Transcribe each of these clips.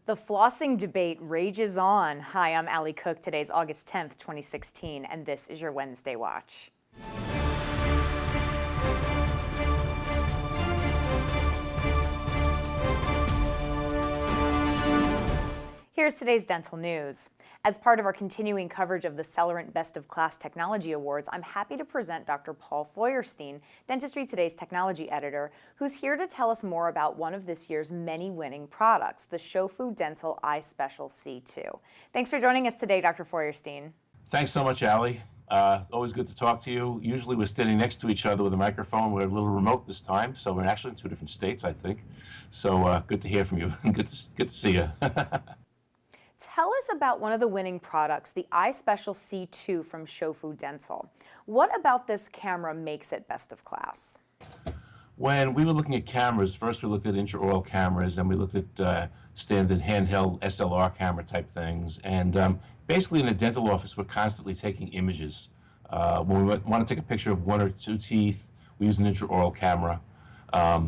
The flossing debate rages on. Hi, I'm Allie Cook. Today's August 10th, 2016, and this is your Wednesday Watch. Here's today's dental news. As part of our continuing coverage of the Cellerant Best of Class Technology Awards, I'm happy to present Dr. Paul Feuerstein, Dentistry Today's technology editor, who's here to tell us more about one of this year's many winning products, the Shofu Dental iSpecial C2. Thanks for joining us today, Dr. Feuerstein. Thanks so much, Allie. Always good to talk to you. Usually we're standing next to each other with a microphone. We're a little remote this time, so we're actually in two different states, I think. So good to hear from you. Good to see you. Tell us about one of the winning products, the iSpecial C2 from Shofu Dental. What about this camera makes it best of class? When we were looking at cameras, first we looked at intraoral cameras, and we looked at standard handheld SLR camera type things. And basically in the dental office, we're constantly taking images. When we want to take a picture of one or two teeth, we use an intraoral camera.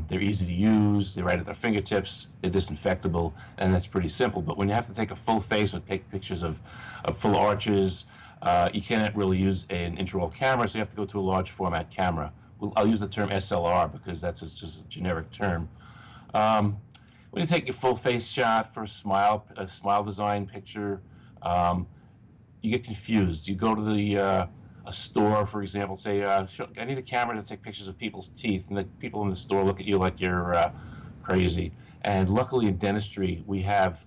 They're easy to use, they're right at their fingertips, they're disinfectable, and that's pretty simple. But when you have to take a full face or take pictures of full arches, you can't really use an intraoral camera, so you have to go to a large format camera. I'll use the term SLR because that's just a generic term. When you take your full face shot for a smile design picture, you get confused. You go to a store, for example, say, I need a camera to take pictures of people's teeth, and the people in the store look at you like you're crazy. And luckily in dentistry, we have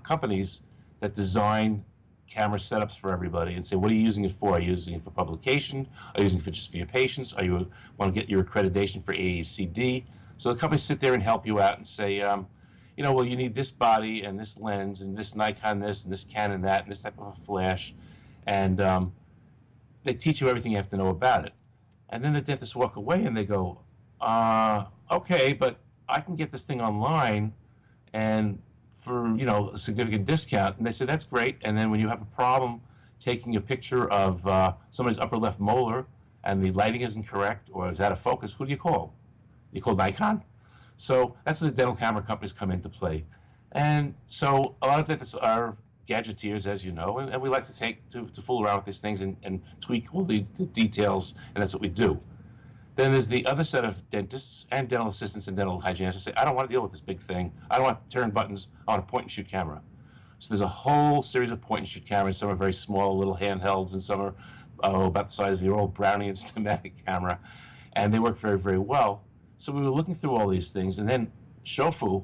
companies that design camera setups for everybody and say, what are you using it for? Are you using it for publication? Are you using it just for your patients? Are you want to get your accreditation for AACD? So the companies sit there and help you out and say, well, you need this body and this lens and this Nikon this and this Canon that and this type of a flash. And they teach you everything you have to know about it. And then the dentists walk away and they go, okay, but I can get this thing online and for, a significant discount. And they say, that's great. And then when you have a problem taking a picture of somebody's upper left molar and the lighting isn't correct or is out of focus, who do you call? You call Nikon? So that's where the dental camera companies come into play. And so a lot of dentists are gadgeteers, as you know, and we like to fool around with these things and tweak all the details, and that's what we do. Then there's the other set of dentists and dental assistants and dental hygienists who say, I don't want to deal with this big thing. I don't want to turn buttons. I want a point-and-shoot camera. So there's a whole series of point-and-shoot cameras. Some are very small, little handhelds, and some are about the size of your old Brownie and Instamatic camera, and they work very, very well. So we were looking through all these things, and then Shofu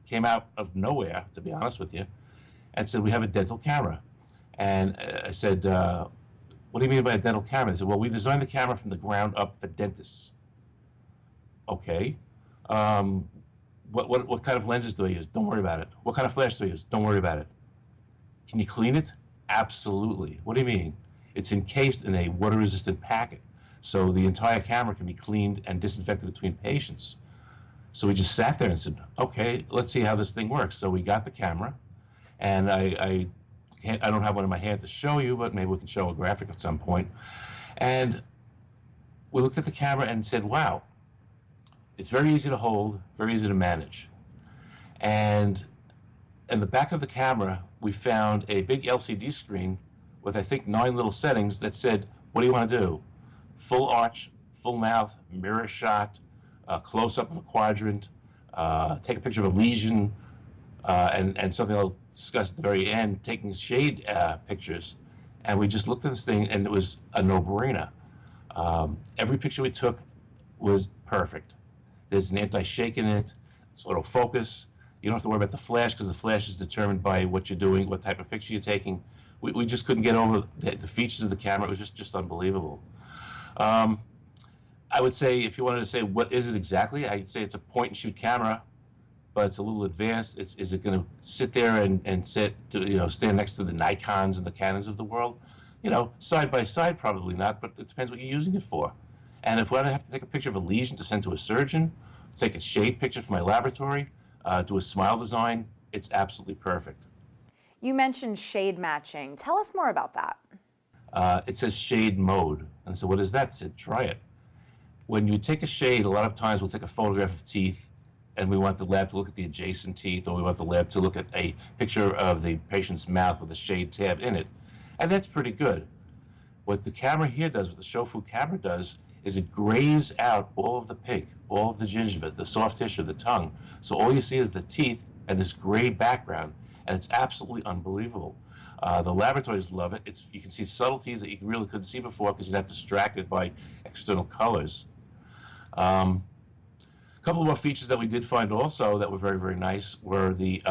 came out of nowhere, to be honest with you, and said, we have a dental camera. And I said, what do you mean by a dental camera? They said, well, we designed the camera from the ground up for dentists. Okay. What kind of lenses do I use? Don't worry about it. What kind of flash do I use? Don't worry about it. Can you clean it? Absolutely. What do you mean? It's encased in a water-resistant packet, so the entire camera can be cleaned and disinfected between patients. So we just sat there and said, okay, let's see how this thing works. So we got the camera, and I don't have one in my hand to show you, but maybe we can show a graphic at some point. And we looked at the camera and said, wow, it's very easy to hold, very easy to manage. And in the back of the camera, we found a big LCD screen with, I think, 9 little settings that said, what do you want to do? Full arch, full mouth, mirror shot, close-up of a quadrant, take a picture of a lesion, and something I'll discuss at the very end, taking shade pictures. And we just looked at this thing, and it was a no-brainer. Every picture we took was perfect. There's an anti-shake in it. It's autofocus. You don't have to worry about the flash because the flash is determined by what you're doing, what type of picture you're taking. We just couldn't get over the features of the camera. It was just unbelievable. I would say, if you wanted to say what is it exactly, I'd say it's a point-and-shoot camera, but it's a little advanced. Is it going to sit there and stand next to the Nikons and the Canons of the world? Side by side, probably not, but it depends what you're using it for. And if I have to take a picture of a lesion to send to a surgeon, take a shade picture for my laboratory, do a smile design, it's absolutely perfect. You mentioned shade matching. Tell us more about that. It says shade mode. And so what is that? I said, try it. When you take a shade, a lot of times we'll take a photograph of teeth and we want the lab to look at the adjacent teeth, or we want the lab to look at a picture of the patient's mouth with a shade tab in it. And that's pretty good. What the camera here does, what the Shofu camera does, is it grays out all of the pink, all of the gingiva, the soft tissue, the tongue. So all you see is the teeth and this gray background, and it's absolutely unbelievable. The laboratories love it. You can see subtleties that you really couldn't see before because you're not distracted by external colors. A couple more features that we did find also that were very, very nice were the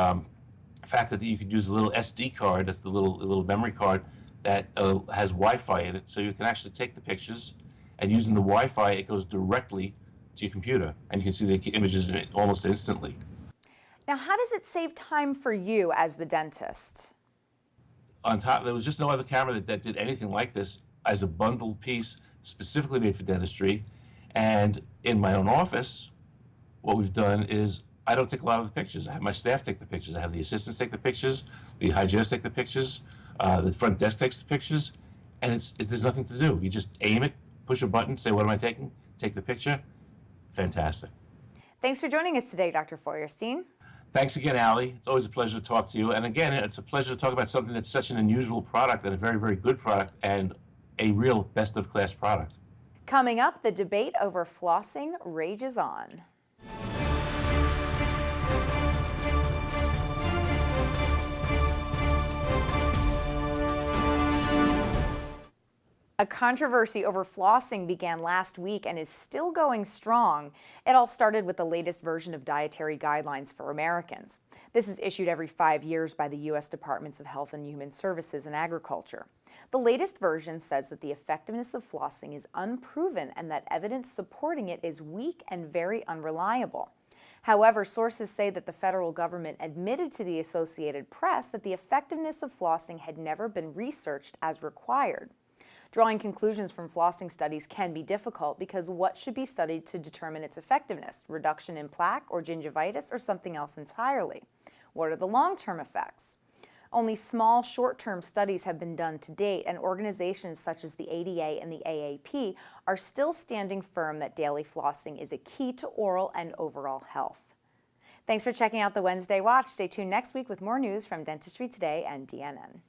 fact that you could use a little SD card, that's the little memory card that has Wi-Fi in it, so you can actually take the pictures, and using the Wi-Fi, it goes directly to your computer, and you can see the images almost instantly. Now, how does it save time for you as the dentist? On top, there was just no other camera that did anything like this as a bundled piece specifically made for dentistry. And in my own office, what we've done is I don't take a lot of the pictures. I have my staff take the pictures. I have the assistants take the pictures, the hygienists take the pictures, the front desk takes the pictures, and there's nothing to do. You just aim it, push a button, say, what am I taking? Take the picture. Fantastic. Thanks for joining us today, Dr. Feuerstein. Thanks again, Allie. It's always a pleasure to talk to you. And again, it's a pleasure to talk about something that's such an unusual product and a very, very good product and a real best-of-class product. Coming up, the debate over flossing rages on. A controversy over flossing began last week and is still going strong. It all started with the latest version of dietary guidelines for Americans. This is issued every 5 years by the U.S. Departments of Health and Human Services and Agriculture. The latest version says that the effectiveness of flossing is unproven and that evidence supporting it is weak and very unreliable. However, sources say that the federal government admitted to the Associated Press that the effectiveness of flossing had never been researched as required. Drawing conclusions from flossing studies can be difficult because what should be studied to determine its effectiveness? Reduction in plaque or gingivitis or something else entirely? What are the long-term effects? Only small short-term studies have been done to date, and organizations such as the ADA and the AAP are still standing firm that daily flossing is a key to oral and overall health. Thanks for checking out the Wednesday Watch. Stay tuned next week with more news from Dentistry Today and DNN.